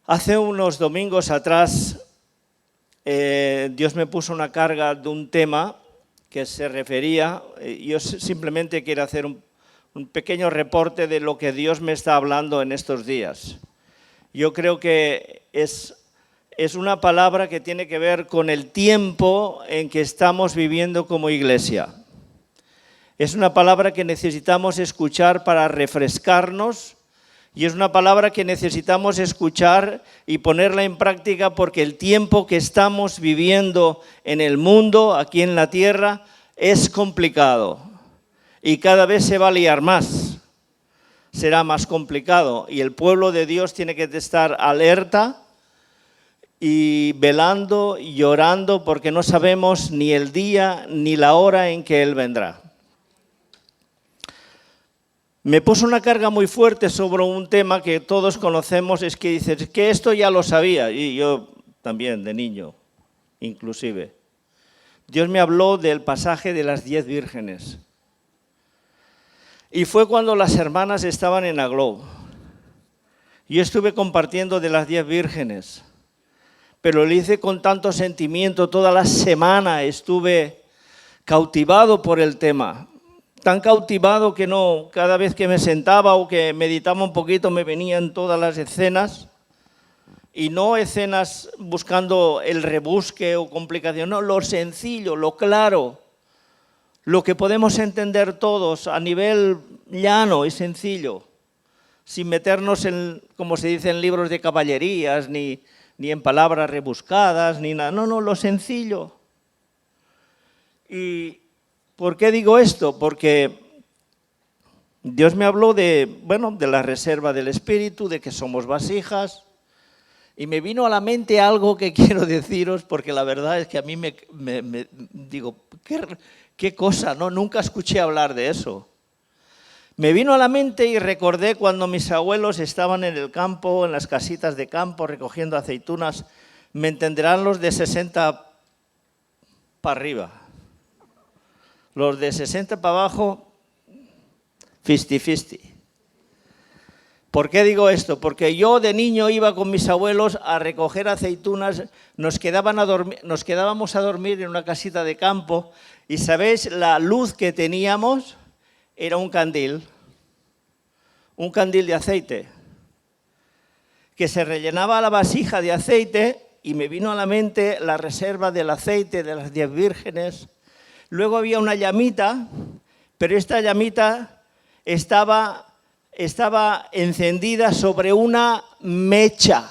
Hace unos domingos atrás, Dios me puso una carga de un tema que se refería, yo simplemente quiero hacer un pequeño reporte de lo que Dios me está hablando en estos días. Yo creo que es una palabra que tiene que ver con el tiempo en que estamos viviendo como iglesia. Es una palabra que necesitamos escuchar para refrescarnos y es una palabra que necesitamos escuchar y ponerla en práctica porque el tiempo que estamos viviendo en el mundo, aquí en la tierra, es complicado y cada vez se va a liar más. Será más complicado y el pueblo de Dios tiene que estar alerta y velando y orando porque no sabemos ni el día ni la hora en que Él vendrá. Me puso una carga muy fuerte sobre un tema que todos conocemos, es que dices que esto ya lo sabía, y yo también de niño, inclusive. Dios me habló del pasaje de las 10 vírgenes. Y fue cuando las hermanas estaban en Aglow. Yo estuve compartiendo de las 10 vírgenes, pero lo hice con tanto sentimiento, toda la semana estuve cautivado por el tema. Tan cautivado que no, cada vez que me sentaba o que meditaba un poquito me venían todas las escenas, y no escenas buscando el rebusque o complicación, no, lo sencillo, lo claro, lo que podemos entender todos a nivel llano y sencillo, sin meternos en, como se dice en libros de caballerías, ni en palabras rebuscadas, ni nada, no, lo sencillo. Y ¿por qué digo esto? Porque Dios me habló de la reserva del Espíritu, de que somos vasijas, y me vino a la mente algo que quiero deciros, porque la verdad es que a mí me digo, ¿qué cosa? ¿No? Nunca escuché hablar de eso. Me vino a la mente y recordé cuando mis abuelos estaban en el campo, en las casitas de campo, recogiendo aceitunas, me entenderán los de 60 para arriba. Los de 60 para abajo, 50-50. ¿Por qué digo esto? Porque yo de niño iba con mis abuelos a recoger aceitunas, nos quedábamos a dormir en una casita de campo y ¿sabéis? La luz que teníamos era un candil de aceite, que se rellenaba la vasija de aceite y me vino a la mente la reserva del aceite de las 10 vírgenes. Luego había una llamita, pero esta llamita estaba encendida sobre una mecha.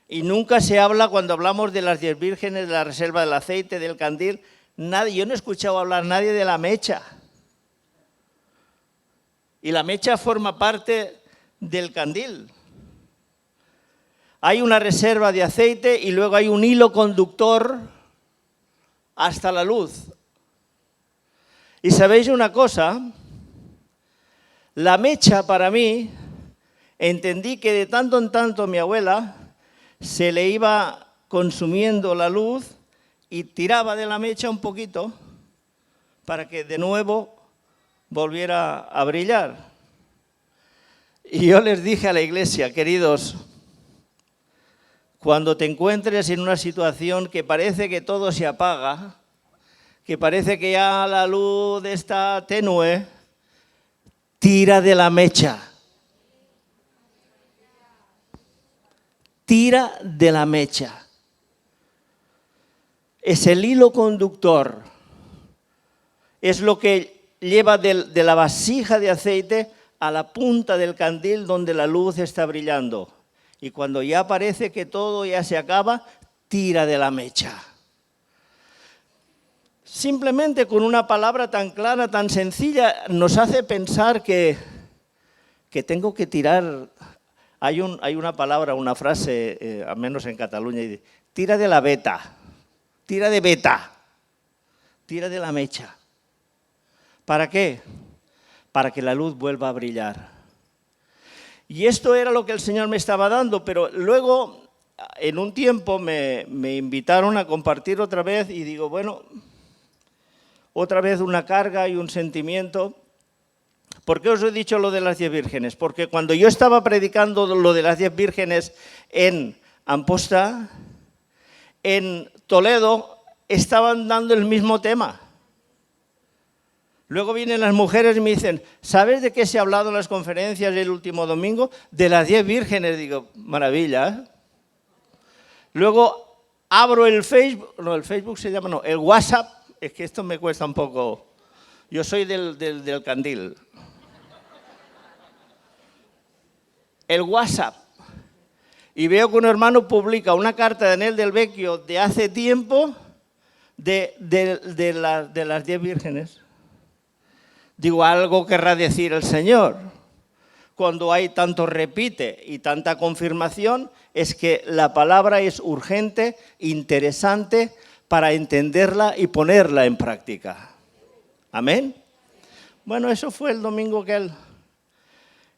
Y nunca se habla, cuando hablamos de las 10 vírgenes, de la reserva del aceite, del candil, yo no he escuchado hablar nadie de la mecha. Y la mecha forma parte del candil. Hay una reserva de aceite y luego hay un hilo conductor hasta la luz. Y sabéis una cosa, la mecha para mí, entendí que de tanto en tanto mi abuela se le iba consumiendo la luz y tiraba de la mecha un poquito para que de nuevo volviera a brillar. Y yo les dije a la iglesia, queridos, cuando te encuentres en una situación que parece que todo se apaga, que parece que ya la luz está tenue, tira de la mecha. Tira de la mecha. Es el hilo conductor. Es lo que lleva de la vasija de aceite a la punta del candil donde la luz está brillando. Y cuando ya parece que todo ya se acaba, tira de la mecha. Simplemente con una palabra tan clara, tan sencilla, nos hace pensar que tengo que tirar. Hay una palabra, una frase, al menos en Cataluña, y dice, tira de la veta, tira de veta, tira de la mecha. ¿Para qué? Para que la luz vuelva a brillar. Y esto era lo que el Señor me estaba dando, pero luego, en un tiempo, me invitaron a compartir otra vez y digo, bueno, otra vez una carga y un sentimiento, ¿Por qué os he dicho lo de las 10 vírgenes? Porque cuando yo estaba predicando lo de las 10 vírgenes en Amposta, en Toledo, estaban dando el mismo tema. Luego vienen las mujeres y me dicen, ¿sabes de qué se ha hablado en las conferencias el último domingo? De las 10 vírgenes. Digo, maravilla, ¿eh? Luego abro el Facebook, no, el Facebook se llama, no, el WhatsApp, es que esto me cuesta un poco, yo soy del candil. El WhatsApp, y veo que un hermano publica una carta de Daniel del Vecchio de hace tiempo de las 10 vírgenes. Digo, algo querrá decir el Señor. Cuando hay tanto repite y tanta confirmación, es que la palabra es urgente, interesante, para entenderla y ponerla en práctica. ¿Amén? Bueno, eso fue el domingo que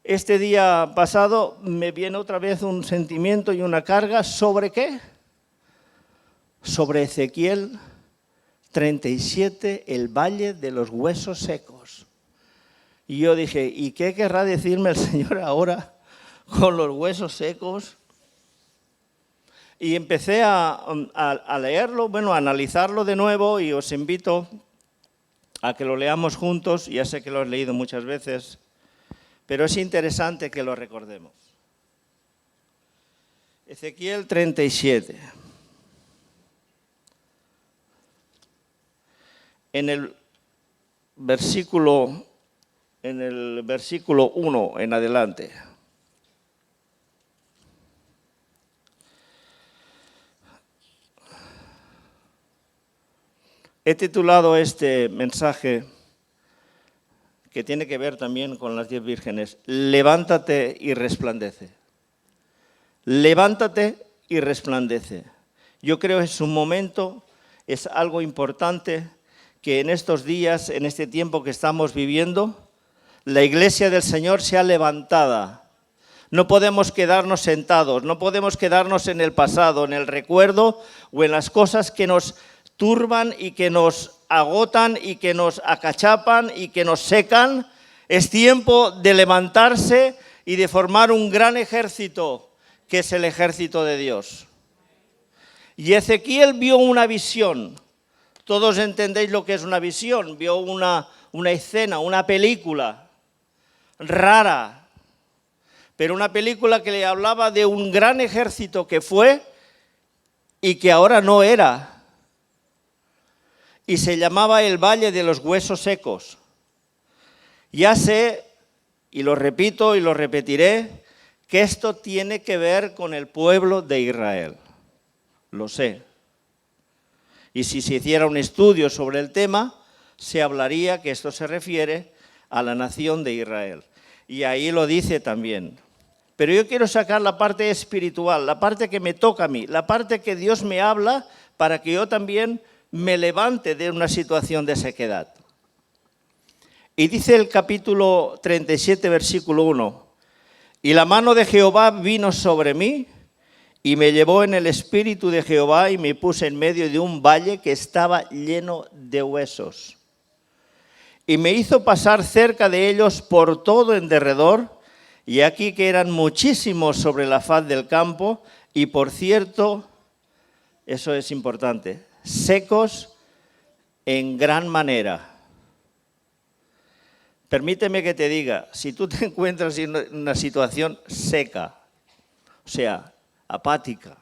este día pasado me viene otra vez un sentimiento y una carga. ¿Sobre qué? Sobre Ezequiel 37, el valle de los huesos secos. Y yo dije, ¿y qué querrá decirme el Señor ahora con los huesos secos? Y empecé a leerlo, bueno, a analizarlo de nuevo, y os invito a que lo leamos juntos. Ya sé que lo has leído muchas veces, pero es interesante que lo recordemos. Ezequiel 37. En el versículo 1 en adelante. He titulado este mensaje, que tiene que ver también con las 10 vírgenes, levántate y resplandece. Levántate y resplandece. Yo creo que es un momento, es algo importante que en estos días, en este tiempo que estamos viviendo, la iglesia del Señor sea levantada. No podemos quedarnos sentados, no podemos quedarnos en el pasado, en el recuerdo o en las cosas que nos turban y que nos agotan y que nos acachapan y que nos secan. Es tiempo de levantarse y de formar un gran ejército, que es el ejército de Dios. Y Ezequiel vio una visión. Todos entendéis lo que es una visión. Vio una escena, una película rara, pero una película que le hablaba de un gran ejército que fue y que ahora no era. Y se llamaba el Valle de los Huesos Secos. Ya sé, y lo repito y lo repetiré, que esto tiene que ver con el pueblo de Israel. Lo sé. Y si se hiciera un estudio sobre el tema, se hablaría que esto se refiere a la nación de Israel. Y ahí lo dice también. Pero yo quiero sacar la parte espiritual, la parte que me toca a mí, la parte que Dios me habla para que yo también me levante de una situación de sequedad. Y dice el capítulo 37, versículo 1, y la mano de Jehová vino sobre mí, y me llevó en el espíritu de Jehová, y me puse en medio de un valle que estaba lleno de huesos. Y me hizo pasar cerca de ellos por todo en derredor, y aquí que eran muchísimos sobre la faz del campo, y por cierto, eso es importante, secos en gran manera. Permíteme que te diga, si tú te encuentras en una situación seca, o sea, apática,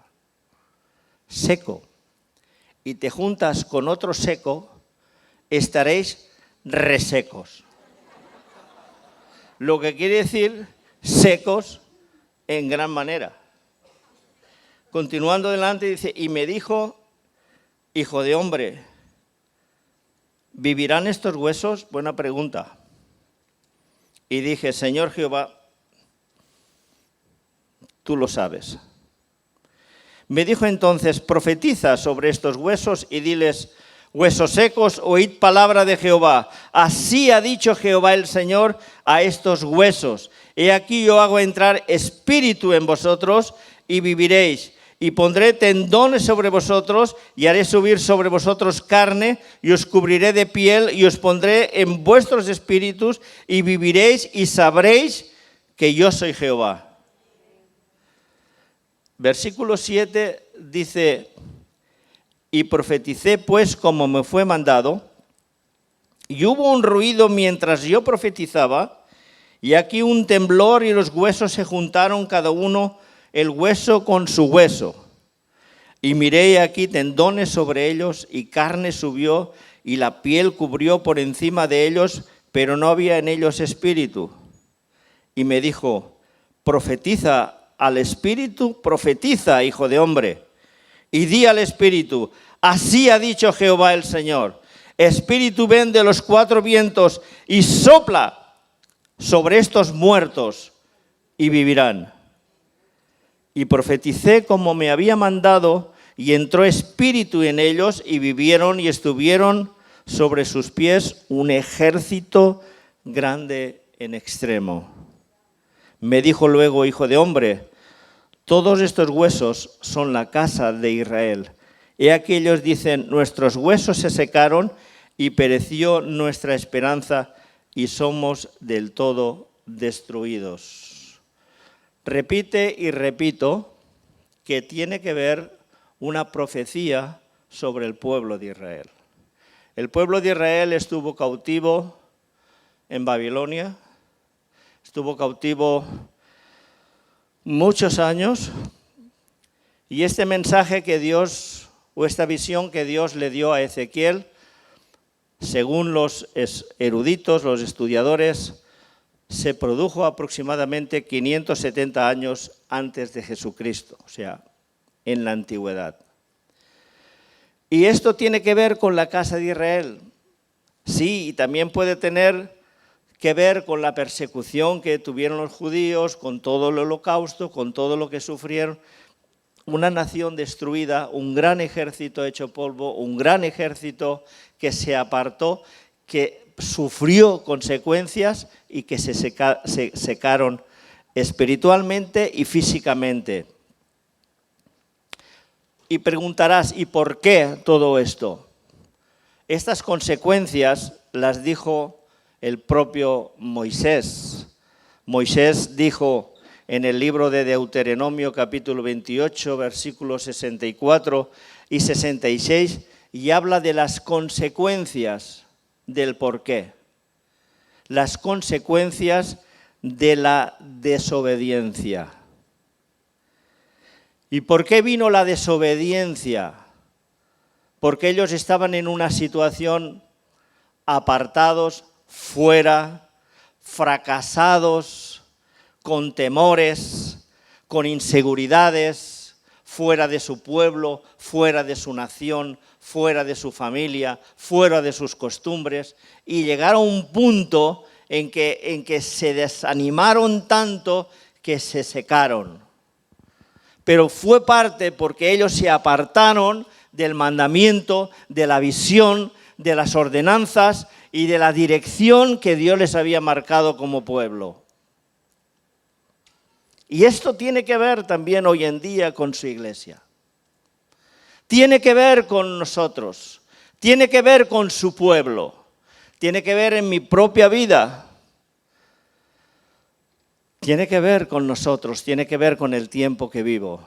seco, y te juntas con otro seco, estaréis resecos. Lo que quiere decir secos en gran manera. Continuando adelante dice, y me dijo, hijo de hombre, ¿vivirán estos huesos? Buena pregunta. Y dije, Señor Jehová, tú lo sabes. Me dijo entonces, profetiza sobre estos huesos y diles, huesos secos, oíd palabra de Jehová. Así ha dicho Jehová el Señor a estos huesos. He aquí yo hago entrar espíritu en vosotros y viviréis. y pondré tendones sobre vosotros, y haré subir sobre vosotros carne, y os cubriré de piel, y os pondré en vuestros espíritus, y viviréis y sabréis que yo soy Jehová. Versículo 7 dice, y profeticé pues como me fue mandado, y hubo un ruido mientras yo profetizaba, y aquí un temblor, y los huesos se juntaron cada uno, el hueso con su hueso. Y miré aquí tendones sobre ellos, y carne subió, y la piel cubrió por encima de ellos, pero no había en ellos espíritu. Y me dijo, profetiza al espíritu, profetiza, hijo de hombre, y di al espíritu, así ha dicho Jehová el Señor, espíritu, ven de los cuatro vientos y sopla sobre estos muertos y vivirán. Y profeticé como me había mandado, y entró espíritu en ellos, y vivieron, y estuvieron sobre sus pies un ejército grande en extremo. Me dijo luego, hijo de hombre, todos estos huesos son la casa de Israel. He aquí ellos dicen, nuestros huesos se secaron, y pereció nuestra esperanza, y somos del todo destruidos. Repite y repito que tiene que ver una profecía sobre el pueblo de Israel. El pueblo de Israel estuvo cautivo en Babilonia, estuvo cautivo muchos años, y este mensaje que Dios, o esta visión que Dios le dio a Ezequiel, según los eruditos, los estudiadores, se produjo aproximadamente 570 años antes de Jesucristo, o sea, en la antigüedad. Y esto tiene que ver con la casa de Israel. Sí, y también puede tener que ver con la persecución que tuvieron los judíos, con todo el holocausto, con todo lo que sufrieron. Una nación destruida, un gran ejército hecho polvo, un gran ejército que se apartó, que sufrió consecuencias y que se secaron espiritualmente y físicamente. Y preguntarás, ¿y por qué todo esto? Estas consecuencias las dijo el propio Moisés. Moisés dijo en el libro de Deuteronomio capítulo 28, versículos 64 y 66, y habla de las consecuencias del porqué, las consecuencias de la desobediencia. ¿Y por qué vino la desobediencia? Porque ellos estaban en una situación apartados, fuera, fracasados, con temores, con inseguridades, fuera de su pueblo, fuera de su nación, fuera de su familia, fuera de sus costumbres, y llegaron a un punto en que se desanimaron tanto que se secaron. Pero fue parte porque ellos se apartaron del mandamiento, de la visión, de las ordenanzas y de la dirección que Dios les había marcado como pueblo. Y esto tiene que ver también hoy en día con su iglesia. Tiene que ver con nosotros, tiene que ver con su pueblo, tiene que ver en mi propia vida, tiene que ver con nosotros, tiene que ver con el tiempo que vivo.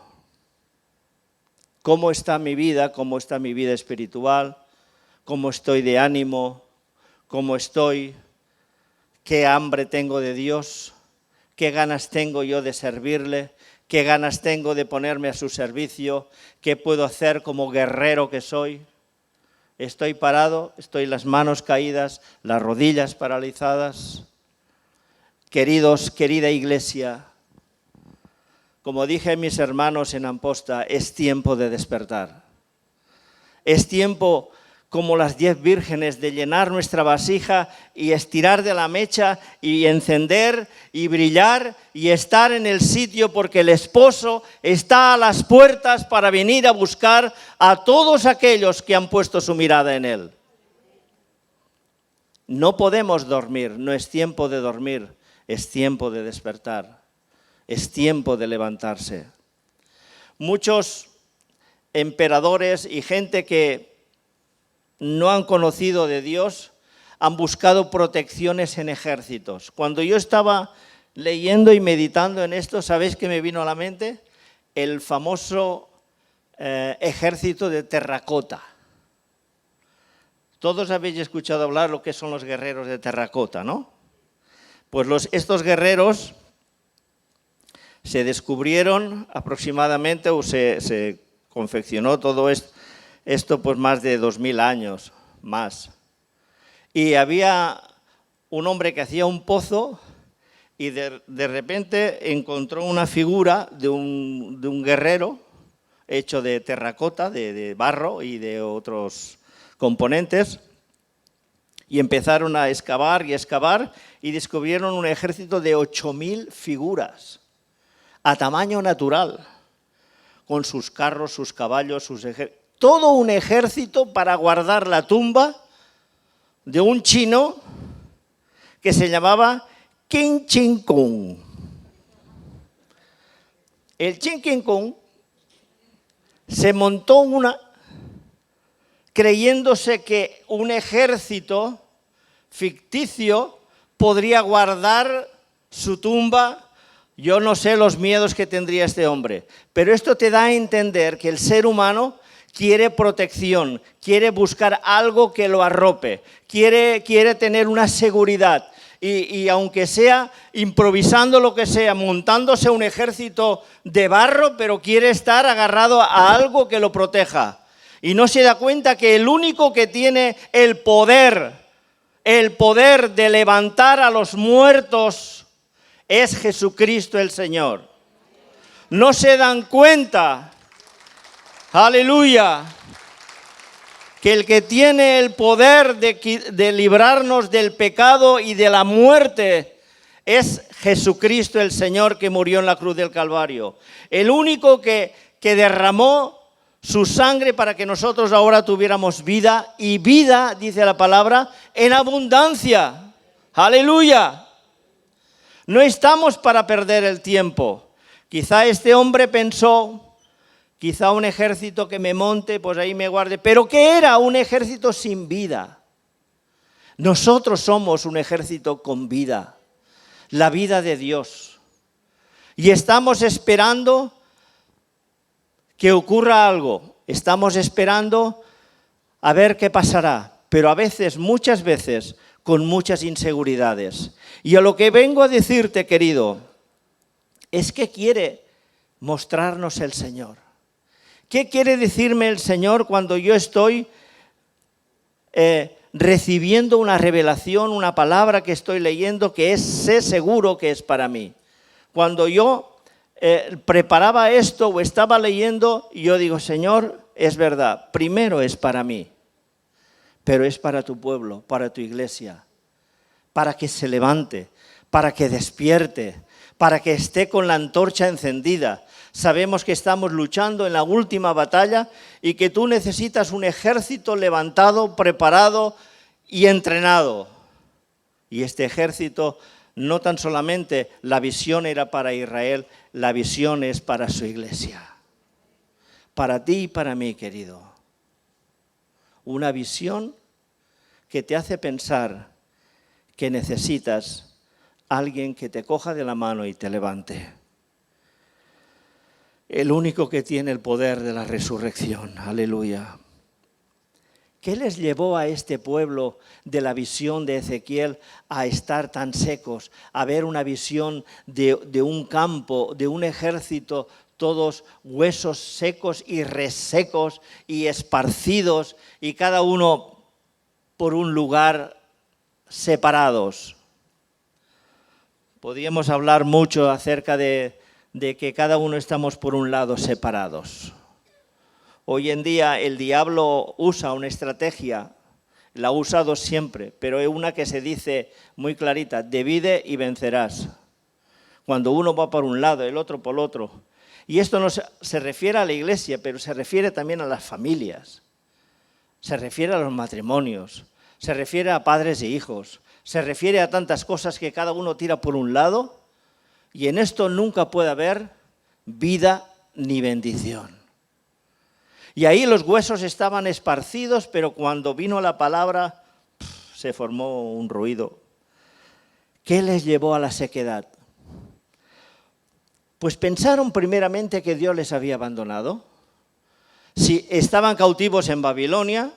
¿Cómo está mi vida? ¿Cómo está mi vida espiritual? ¿Cómo estoy de ánimo? ¿Cómo estoy? ¿Qué hambre tengo de Dios? ¿Qué ganas tengo yo de servirle? ¿Qué ganas tengo de ponerme a su servicio? ¿Qué puedo hacer como guerrero que soy? ¿Estoy parado? ¿Estoy las manos caídas? ¿Las rodillas paralizadas? Queridos, querida iglesia, como dije a mis hermanos en Amposta, es tiempo de despertar. Es tiempo, como las 10 vírgenes, de llenar nuestra vasija y estirar de la mecha y encender y brillar y estar en el sitio, porque el esposo está a las puertas para venir a buscar a todos aquellos que han puesto su mirada en él. No podemos dormir, no es tiempo de dormir, es tiempo de despertar, es tiempo de levantarse. muchos emperadores y gente que no han conocido de Dios han buscado protecciones en ejércitos. Cuando yo estaba leyendo y meditando en esto, ¿sabéis qué me vino a la mente? El famoso ejército de terracota. Todos habéis escuchado hablar lo que son los guerreros de terracota, ¿no? Pues estos guerreros se descubrieron aproximadamente, o se confeccionó todo esto pues más de 2000 años, más. Y había un hombre que hacía un pozo y de repente encontró una figura de un guerrero hecho de terracota, de barro y de otros componentes, y empezaron a excavar y excavar y descubrieron un ejército de 8000 figuras a tamaño natural, con sus carros, sus caballos, todo un ejército para guardar la tumba de un chino que se llamaba Qin Shi Huang. El Qin Shi Huang se montó creyéndose que un ejército ficticio podría guardar su tumba. Yo no sé los miedos que tendría este hombre, pero esto te da a entender que el ser humano quiere protección, quiere buscar algo que lo arrope, quiere tener una seguridad. Y aunque sea improvisando lo que sea, montándose un ejército de barro, pero quiere estar agarrado a algo que lo proteja. Y no se da cuenta que el único que tiene el poder de levantar a los muertos es Jesucristo el Señor. No se dan cuenta, aleluya, que el que tiene el poder de librarnos del pecado y de la muerte es Jesucristo el Señor, que murió en la cruz del Calvario. El único que derramó su sangre para que nosotros ahora tuviéramos vida, y vida, dice la palabra, en abundancia. Aleluya. No estamos para perder el tiempo. Quizá este hombre pensó, quizá un ejército que me monte, pues ahí me guarde. ¿Pero qué era? Un ejército sin vida. Nosotros somos un ejército con vida, la vida de Dios. Y estamos esperando que ocurra algo. Estamos esperando a ver qué pasará. Pero a veces, muchas veces, con muchas inseguridades. Y a lo que vengo a decirte, querido, es que quiere mostrarnos el Señor. ¿Qué quiere decirme el Señor cuando yo estoy recibiendo una revelación, una palabra que estoy leyendo que sé seguro que es para mí? Cuando yo preparaba esto o estaba leyendo, yo digo, Señor, es verdad, primero es para mí, pero es para tu pueblo, para tu iglesia, para que se levante, para que despierte, para que esté con la antorcha encendida. Sabemos que estamos luchando en la última batalla y que tú necesitas un ejército levantado, preparado y entrenado. Y este ejército, no tan solamente la visión era para Israel, la visión es para su iglesia. Para ti y para mí, querido. Una visión que te hace pensar que necesitas alguien que te coja de la mano y te levante. El único que tiene el poder de la resurrección. Aleluya. ¿Qué les llevó a este pueblo de la visión de Ezequiel a estar tan secos? A ver una visión de un campo, de un ejército, todos huesos secos y resecos y esparcidos, y cada uno por un lugar separados. Podríamos hablar mucho acerca de que cada uno estamos por un lado separados. Hoy en día el diablo usa una estrategia, la ha usado siempre, pero es una que se dice muy clarita: divide y vencerás. Cuando uno va por un lado, el otro por el otro. Y esto no se refiere a la iglesia, pero se refiere también a las familias. Se refiere a los matrimonios, se refiere a padres e hijos, se refiere a tantas cosas que cada uno tira por un lado, y en esto nunca puede haber vida ni bendición. Y ahí los huesos estaban esparcidos, pero cuando vino la palabra, se formó un ruido. ¿Qué les llevó a la sequedad? Pues pensaron primeramente que Dios les había abandonado. Si estaban cautivos en Babilonia,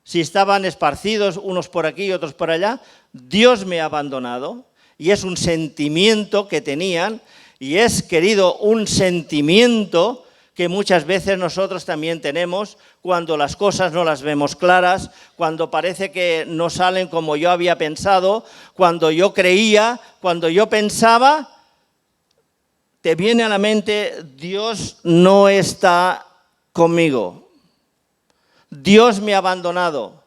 si estaban esparcidos unos por aquí y otros por allá, Dios me ha abandonado. Y es un sentimiento que tenían, y es, querido, un sentimiento que muchas veces nosotros también tenemos cuando las cosas no las vemos claras, cuando parece que no salen como yo había pensado, cuando yo creía, cuando yo pensaba, te viene a la mente, Dios no está conmigo, Dios me ha abandonado,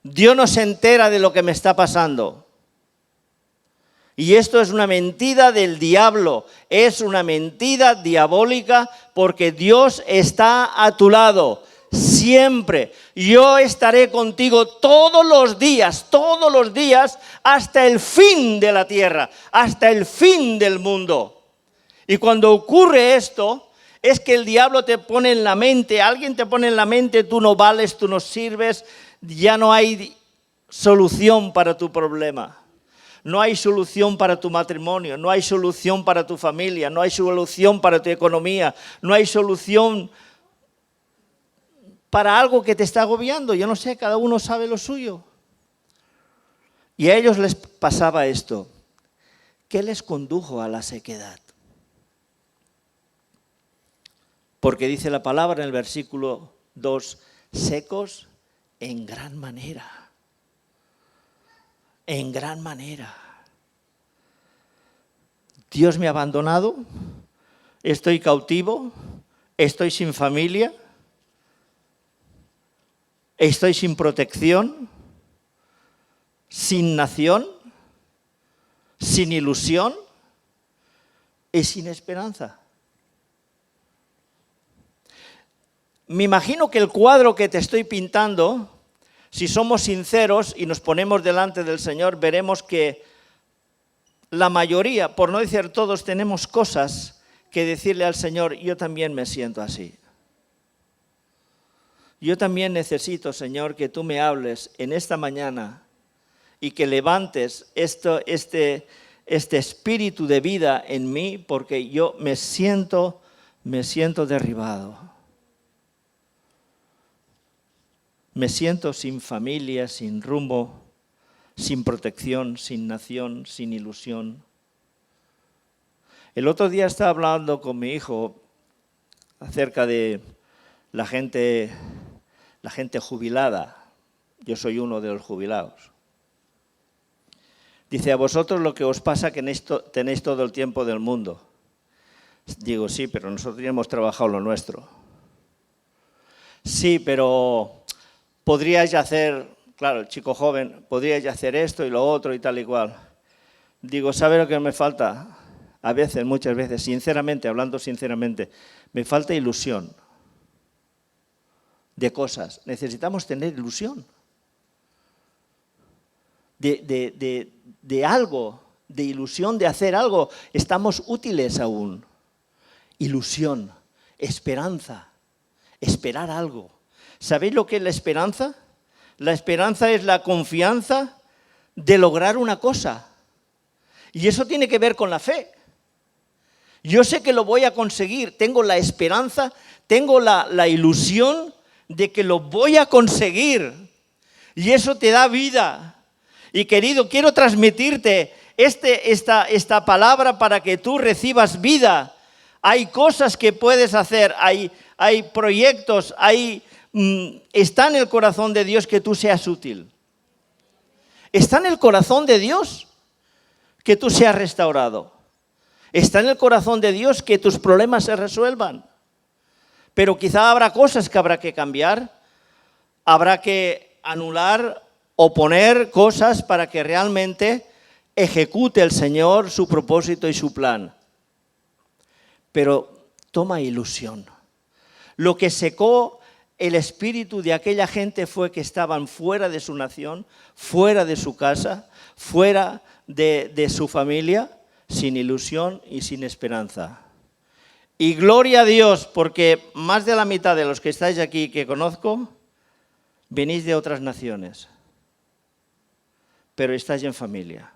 Dios no se entera de lo que me está pasando. Y esto es una mentira del diablo, es una mentira diabólica porque Dios está a tu lado siempre. Yo estaré contigo todos los días, hasta el fin de la tierra, hasta el fin del mundo. Y cuando ocurre esto, es que el diablo te pone en la mente, alguien te pone en la mente, tú no vales, tú no sirves, ya no hay solución para tu problema. No hay solución para tu matrimonio, no hay solución para tu familia, no hay solución para tu economía, no hay solución para algo que te está agobiando. Yo no sé, cada uno sabe lo suyo. Y a ellos les pasaba esto. ¿Qué les condujo a la sequedad? Porque dice la palabra en el versículo 2, secos en gran manera. En gran manera. Dios me ha abandonado, estoy cautivo, estoy sin familia, estoy sin protección, sin nación, sin ilusión y sin esperanza. Me imagino que el cuadro que te estoy pintando, si somos sinceros y nos ponemos delante del Señor, veremos que la mayoría, por no decir todos, tenemos cosas que decirle al Señor, yo también me siento así. Yo también necesito, Señor, que tú me hables en esta mañana y que levantes este espíritu de vida en mí, porque yo me siento derribado. Me siento sin familia, sin rumbo, sin protección, sin nación, sin ilusión. El otro día estaba hablando con mi hijo acerca de la gente jubilada. Yo soy uno de los jubilados. Dice, a vosotros lo que os pasa que tenéis todo el tiempo del mundo. Digo, sí, pero nosotros ya hemos trabajado lo nuestro. Sí, pero podríais hacer, claro, el chico joven, podríais hacer esto y lo otro y tal y cual. Digo, ¿sabe lo que me falta? A veces, muchas veces, sinceramente, hablando sinceramente, me falta ilusión de cosas. Necesitamos tener ilusión de algo, de ilusión de hacer algo. Estamos útiles aún. Ilusión, esperanza, esperar algo. ¿Sabéis lo que es la esperanza? La esperanza es la confianza de lograr una cosa. Y eso tiene que ver con la fe. Yo sé que lo voy a conseguir, tengo la esperanza, tengo la ilusión de que lo voy a conseguir. Y eso te da vida. Y querido, quiero transmitirte esta palabra para que tú recibas vida. Hay cosas que puedes hacer, hay proyectos, está en el corazón de Dios que tú seas útil. Está en el corazón de Dios que tú seas restaurado. Está en el corazón de Dios que tus problemas se resuelvan. Pero quizá habrá cosas que habrá que cambiar, habrá que anular o poner cosas para que realmente ejecute el Señor su propósito y su plan. Pero toma ilusión. Lo que secó el espíritu de aquella gente fue que estaban fuera de su nación, fuera de su casa, fuera de su familia, sin ilusión y sin esperanza. Y gloria a Dios, porque más de la mitad de los que estáis aquí que conozco, venís de otras naciones, pero estáis en familia.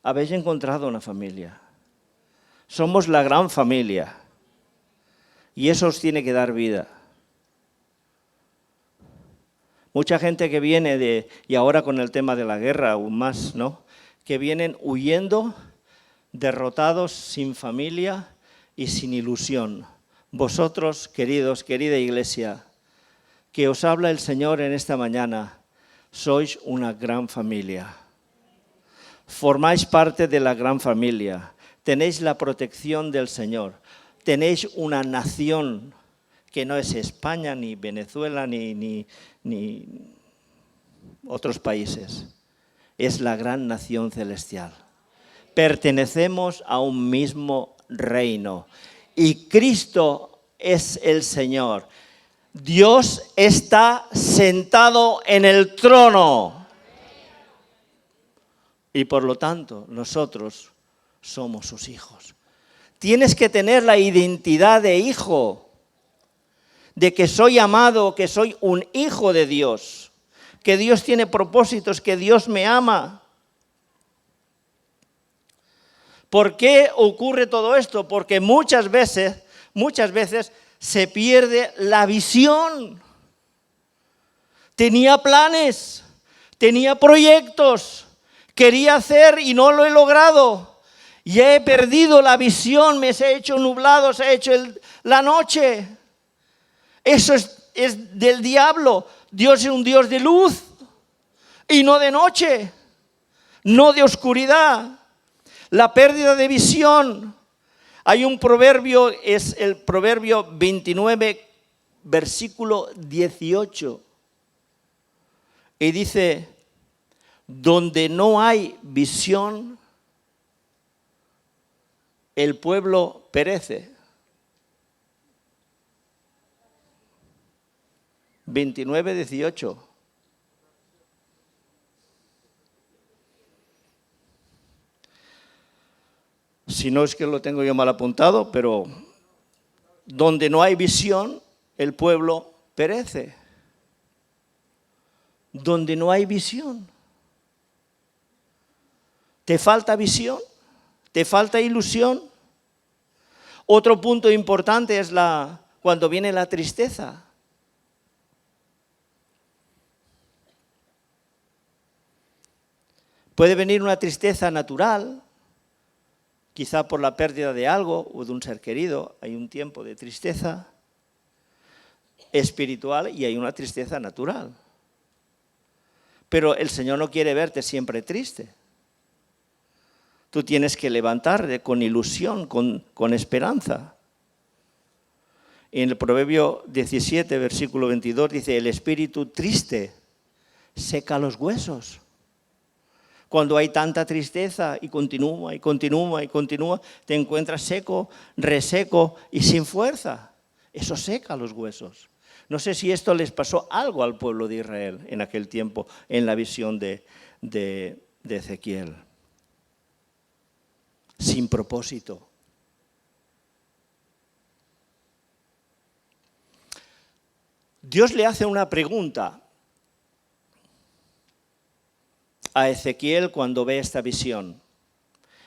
Habéis encontrado una familia. Somos la gran familia. Y eso os tiene que dar vida. Mucha gente que viene y ahora con el tema de la guerra aún más, ¿no? Que vienen huyendo, derrotados, sin familia y sin ilusión. Vosotros, queridos, querida iglesia, que os habla el Señor en esta mañana, sois una gran familia. Formáis parte de la gran familia. Tenéis la protección del Señor. Tenéis una nación que no es España, ni Venezuela, ni otros países. Es la gran nación celestial. Pertenecemos a un mismo reino. Y Cristo es el Señor. Dios está sentado en el trono. Y por lo tanto, nosotros somos sus hijos. Tienes que tener la identidad de hijo, de que soy amado, que soy un hijo de Dios, que Dios tiene propósitos, que Dios me ama. ¿Por qué ocurre todo esto? Porque muchas veces se pierde la visión. Tenía planes, tenía proyectos, quería hacer y no lo he logrado. Ya he perdido la visión, me se ha hecho nublado, se ha hecho la noche. Eso es del diablo. Dios es un Dios de luz y no de noche, no de oscuridad. La pérdida de visión. Hay un proverbio, es el proverbio 29, versículo 18. Y dice, donde no hay visión, el pueblo perece. 29, 18. Si no es que lo tengo yo mal apuntado, pero donde no hay visión, el pueblo perece. Donde no hay visión. ¿Te falta visión? ¿Te falta ilusión? Otro punto importante es cuando viene la tristeza. Puede venir una tristeza natural, quizá por la pérdida de algo o de un ser querido. Hay un tiempo de tristeza espiritual y hay una tristeza natural. Pero el Señor no quiere verte siempre triste. Tú tienes que levantarte con ilusión, con esperanza. En el Proverbio 17, versículo 22, dice, el espíritu triste seca los huesos. Cuando hay tanta tristeza y continúa, te encuentras seco, reseco y sin fuerza. Eso seca los huesos. No sé si esto les pasó algo al pueblo de Israel en aquel tiempo, en la visión de Ezequiel. Sin propósito. Dios le hace una pregunta a Ezequiel cuando ve esta visión.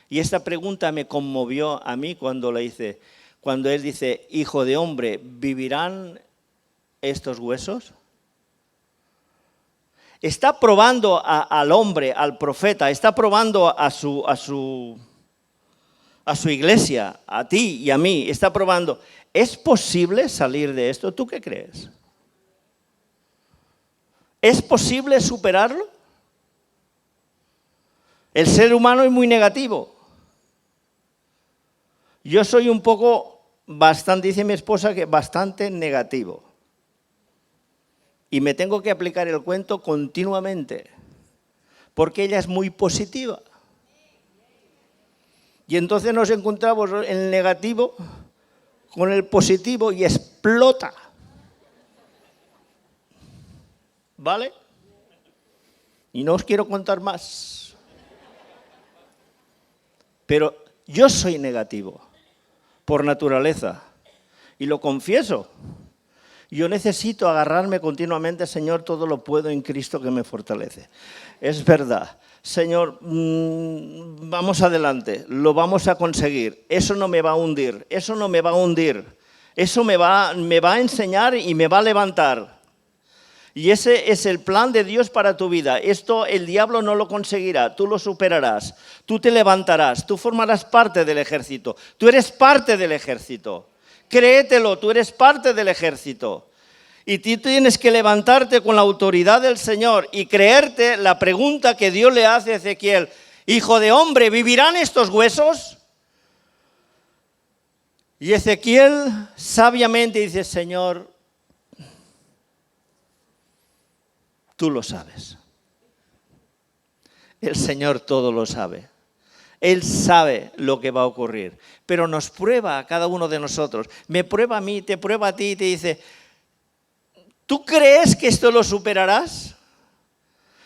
Y esta pregunta me conmovió a mí cuando la hice. Cuando él dice, hijo de hombre, ¿vivirán estos huesos? Está probando al hombre, al profeta, está probando a su iglesia, a ti y a mí, está probando, ¿es posible salir de esto? ¿Tú qué crees? ¿Es posible superarlo? El ser humano es muy negativo. Yo soy un poco, dice mi esposa, que bastante negativo. Y me tengo que aplicar el cuento continuamente, porque ella es muy positiva. Y entonces nos encontramos el negativo con el positivo y explota. ¿Vale? Y no os quiero contar más. Pero yo soy negativo. por naturaleza. Y lo confieso. Yo necesito agarrarme continuamente, Señor, todo lo puedo en Cristo que me fortalece. Es verdad. Señor, vamos adelante, lo vamos a conseguir. Eso no me va a hundir, eso no me va a hundir. Eso me va a enseñar y me va a levantar. Y ese es el plan de Dios para tu vida. Esto el diablo no lo conseguirá, tú lo superarás, tú te levantarás, tú formarás parte del ejército. Tú eres parte del ejército. Créetelo, tú eres parte del ejército. Y tú tienes que levantarte con la autoridad del Señor y creerte la pregunta que Dios le hace a Ezequiel. Hijo de hombre, ¿vivirán estos huesos? Y Ezequiel sabiamente dice, Señor, tú lo sabes. El Señor todo lo sabe. Él sabe lo que va a ocurrir, pero nos prueba a cada uno de nosotros. Me prueba a mí, te prueba a ti y te dice, ¿tú crees que esto lo superarás?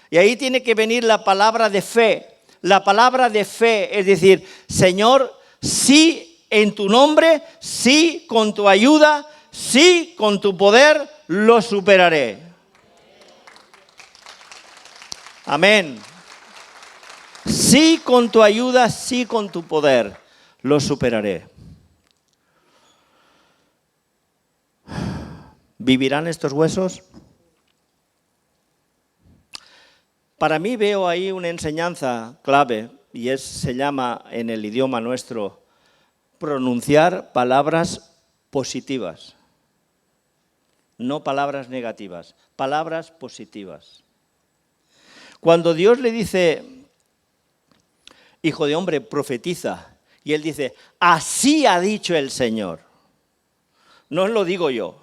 Y ahí tiene que venir la palabra de fe. La palabra de fe es decir, Señor, sí en tu nombre, sí con tu ayuda, sí con tu poder, lo superaré. Amén. Sí con tu ayuda, sí con tu poder, lo superaré. ¿Vivirán estos huesos? Para mí veo ahí una enseñanza clave y se llama en el idioma nuestro pronunciar palabras positivas, no palabras negativas, palabras positivas. Cuando Dios le dice, hijo de hombre, profetiza, y él dice, así ha dicho el Señor, no lo digo yo.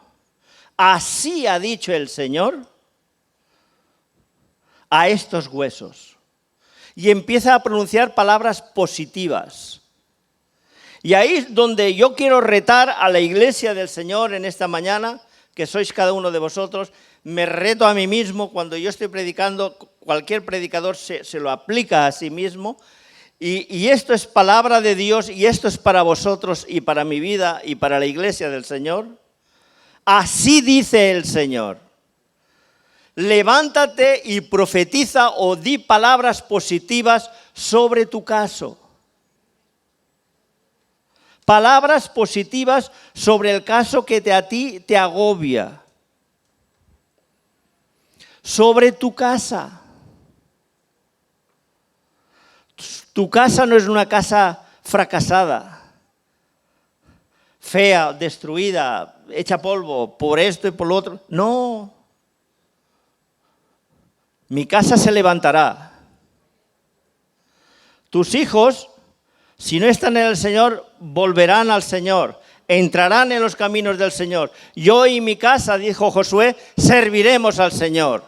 Así ha dicho el Señor a estos huesos. Y empieza a pronunciar palabras positivas. Y ahí es donde yo quiero retar a la iglesia del Señor en esta mañana, que sois cada uno de vosotros. Me reto a mí mismo cuando yo estoy predicando, cualquier predicador se lo aplica a sí mismo. Y esto es palabra de Dios y esto es para vosotros y para mi vida y para la iglesia del Señor. Así dice el Señor, levántate y profetiza o di palabras positivas sobre tu caso. Palabras positivas sobre el caso que a ti te agobia. Sobre tu casa. Tu casa no es una casa fracasada, fea, destruida, hecha polvo por esto y por lo otro. No. Mi casa se levantará. Tus hijos, si no están en el Señor, volverán al Señor. Entrarán en los caminos del Señor. Yo y mi casa, dijo Josué, serviremos al Señor.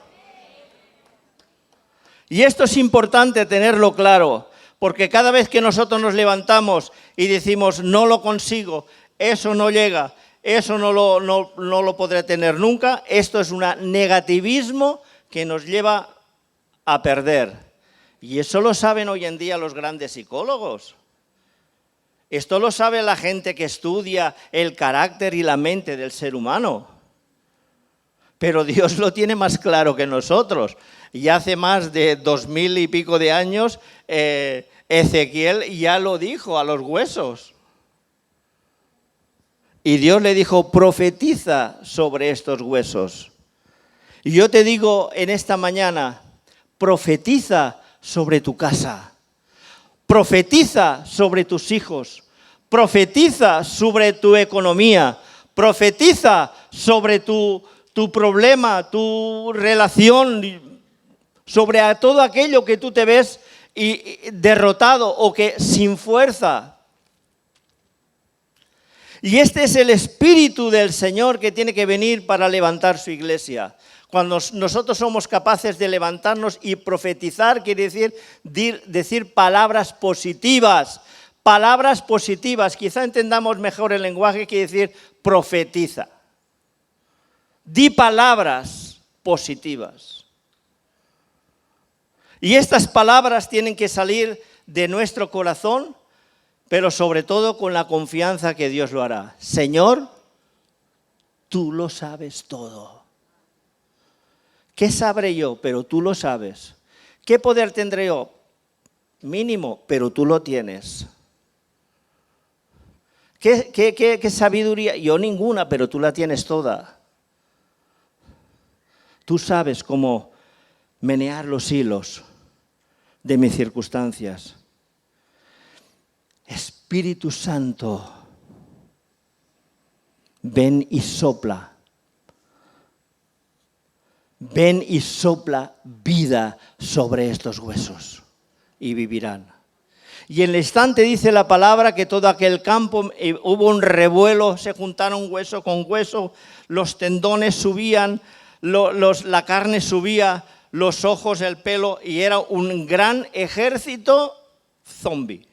Y esto es importante tenerlo claro, porque cada vez que nosotros nos levantamos y decimos, no lo consigo, eso no llega, eso no lo podré tener nunca, esto es un negativismo que nos lleva a perder. Y eso lo saben hoy en día los grandes psicólogos. Esto lo sabe la gente que estudia el carácter y la mente del ser humano. Pero Dios lo tiene más claro que nosotros. Y hace más de 2000 y pico de años, Ezequiel ya lo dijo a los huesos. Y Dios le dijo, profetiza sobre estos huesos. Y yo te digo en esta mañana, profetiza sobre tu casa. Profetiza sobre tus hijos. Profetiza sobre tu economía. Profetiza sobre tu problema, tu relación, sobre todo aquello que tú te ves derrotado o que sin fuerza. Y este es el Espíritu del Señor que tiene que venir para levantar su iglesia. Cuando nosotros somos capaces de levantarnos y profetizar, quiere decir palabras positivas. Palabras positivas. Quizá entendamos mejor el lenguaje que decir profetiza. Di palabras positivas. Y estas palabras tienen que salir de nuestro corazón, pero sobre todo con la confianza que Dios lo hará. Señor, tú lo sabes todo. ¿Qué sabré yo? Pero tú lo sabes. ¿Qué poder tendré yo? Mínimo, pero tú lo tienes. ¿Qué sabiduría? Yo ninguna, pero tú la tienes toda. Tú sabes cómo menear los hilos de mis circunstancias. Espíritu Santo, ven y sopla. Ven y sopla vida sobre estos huesos y vivirán. Y en el instante dice la palabra que todo aquel campo hubo un revuelo, se juntaron hueso con hueso, los tendones subían, la carne subía, los ojos, el pelo, y era un gran ejército zombie.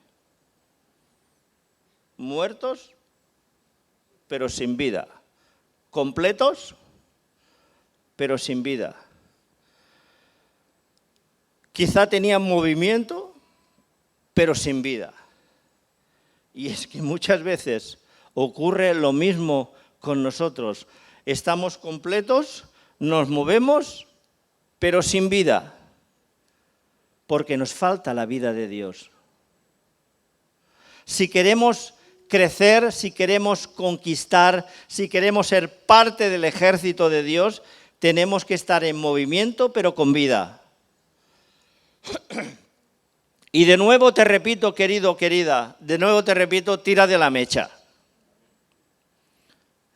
Muertos, pero sin vida. Completos, pero sin vida. Quizá tenían movimiento, pero sin vida. Y es que muchas veces ocurre lo mismo con nosotros. Estamos completos, nos movemos, pero sin vida, porque nos falta la vida de Dios. Si queremos crecer, si queremos conquistar, si queremos ser parte del ejército de Dios, tenemos que estar en movimiento, pero con vida. Y de nuevo te repito, querido, querida, de nuevo te repito, tira de la mecha.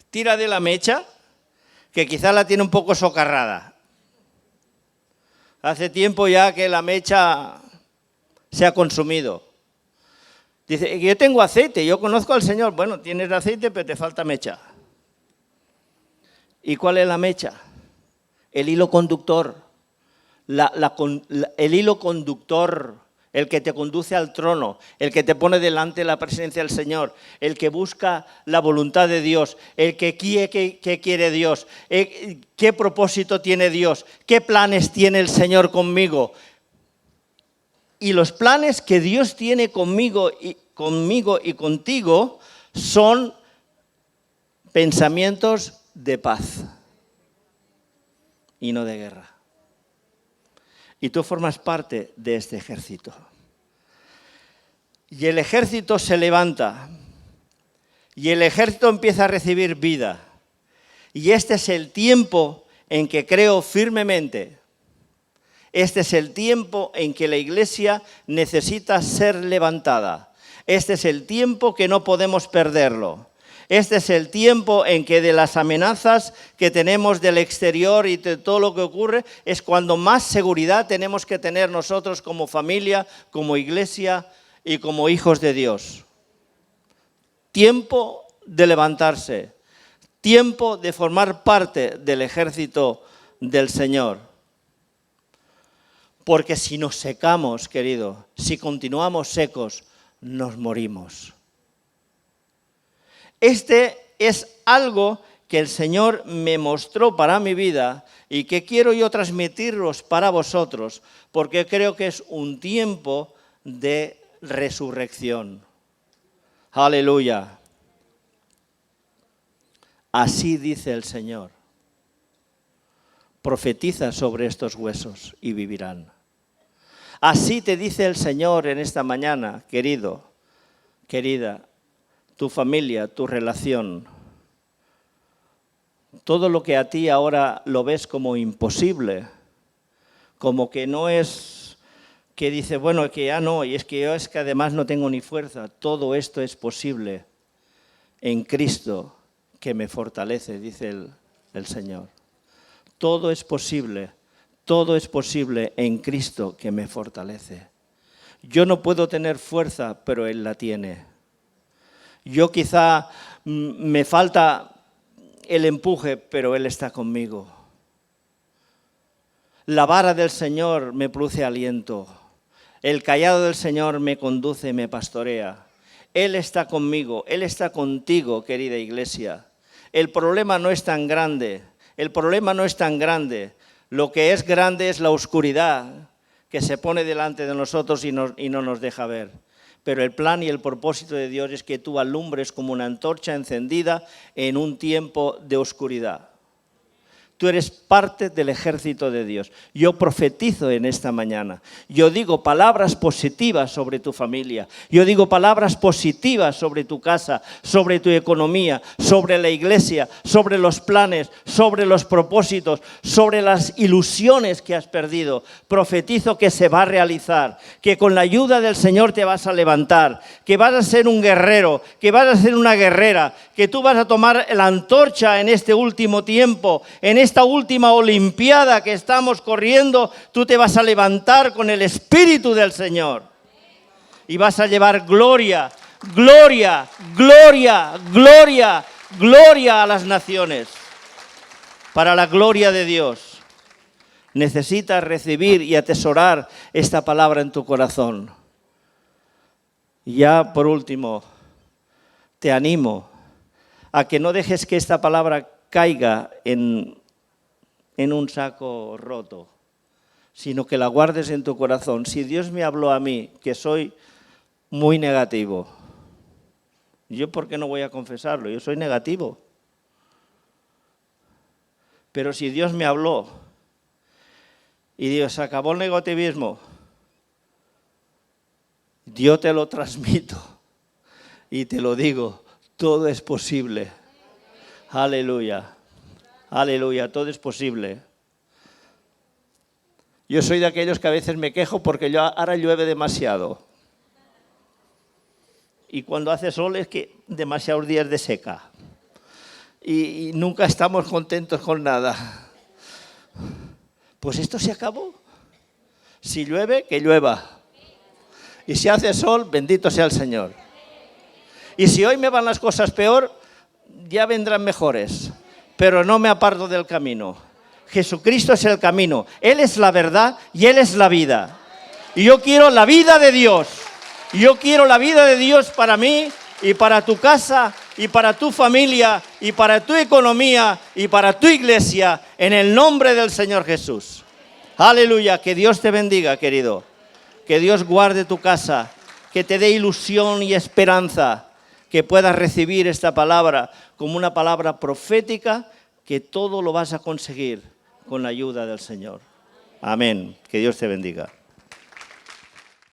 Tira de la mecha, que quizá la tiene un poco socarrada. Hace tiempo ya que la mecha se ha consumido. Dice, yo tengo aceite, yo conozco al Señor. Bueno, tienes aceite, pero te falta mecha. ¿Y cuál es la mecha? El hilo conductor. El hilo conductor, el que te conduce al trono, el que te pone delante de la presencia del Señor, el que busca la voluntad de Dios, el que quiere Dios, qué propósito tiene Dios, qué planes tiene el Señor conmigo. Y los planes que Dios tiene conmigo y contigo son pensamientos de paz y no de guerra. Y tú formas parte de este ejército. Y el ejército se levanta. Y el ejército empieza a recibir vida. Y este es el tiempo en que creo firmemente. Este es el tiempo en que la iglesia necesita ser levantada. Este es el tiempo que no podemos perderlo. Este es el tiempo en que de las amenazas que tenemos del exterior y de todo lo que ocurre, es cuando más seguridad tenemos que tener nosotros como familia, como iglesia y como hijos de Dios. Tiempo de levantarse, tiempo de formar parte del ejército del Señor. Porque si nos secamos, querido, si continuamos secos, nos morimos. Este es algo que el Señor me mostró para mi vida y que quiero yo transmitiros para vosotros, porque creo que es un tiempo de resurrección. Aleluya. Así dice el Señor. Profetiza sobre estos huesos y vivirán. Así te dice el Señor en esta mañana, querido, querida, tu familia, tu relación, todo lo que a ti ahora lo ves como imposible, como que no es, que dice, bueno, que ya no, y es que yo es que además no tengo ni fuerza, todo esto es posible en Cristo que me fortalece, dice el Señor. Todo es posible en Cristo que me fortalece. Yo no puedo tener fuerza, pero Él la tiene. Yo quizá me falta el empuje, pero Él está conmigo. La vara del Señor me produce aliento. El cayado del Señor me conduce y me pastorea. Él está conmigo, Él está contigo, querida iglesia. El problema no es tan grande, Lo que es grande es la oscuridad que se pone delante de nosotros y no nos deja ver. Pero el plan y el propósito de Dios es que tú alumbres como una antorcha encendida en un tiempo de oscuridad. Tú eres parte del ejército de Dios. Yo profetizo en esta mañana. Yo digo palabras positivas sobre tu familia. Yo digo palabras positivas sobre tu casa, sobre tu economía, sobre la iglesia, sobre los planes, sobre los propósitos, sobre las ilusiones que has perdido. Profetizo que se va a realizar, que con la ayuda del Señor te vas a levantar, que vas a ser un guerrero, que vas a ser una guerrera, que tú vas a tomar la antorcha en este último tiempo, en esta última olimpiada que estamos corriendo. Tú te vas a levantar con el Espíritu del Señor y vas a llevar gloria, gloria, gloria, gloria, gloria a las naciones. Para la gloria de Dios. Necesitas recibir y atesorar esta palabra en tu corazón. Y ya por último, te animo a que no dejes que esta palabra caiga en un saco roto, sino que la guardes en tu corazón. Si Dios me habló a mí, que soy muy negativo, ¿yo por qué no voy a confesarlo? Yo soy negativo. Pero si Dios me habló y Dios acabó el negativismo, yo te lo transmito y te lo digo, todo es posible. Aleluya. Aleluya, todo es posible. Yo soy de aquellos que a veces me quejo porque ahora llueve demasiado. Y cuando hace sol es que demasiados días de seca. Y nunca estamos contentos con nada. Pues esto se acabó. Si llueve, que llueva. Y si hace sol, bendito sea el Señor. Y si hoy me van las cosas peor, ya vendrán mejores. Pero no me aparto del camino. Jesucristo es el camino. Él es la verdad y Él es la vida. Y yo quiero la vida de Dios. Yo quiero la vida de Dios para mí y para tu casa y para tu familia y para tu economía y para tu iglesia en el nombre del Señor Jesús. Aleluya. Que Dios te bendiga, querido. Que Dios guarde tu casa. Que te dé ilusión y esperanza. Que puedas recibir esta palabra como una palabra profética, que todo lo vas a conseguir con la ayuda del Señor. Amén. Que Dios te bendiga.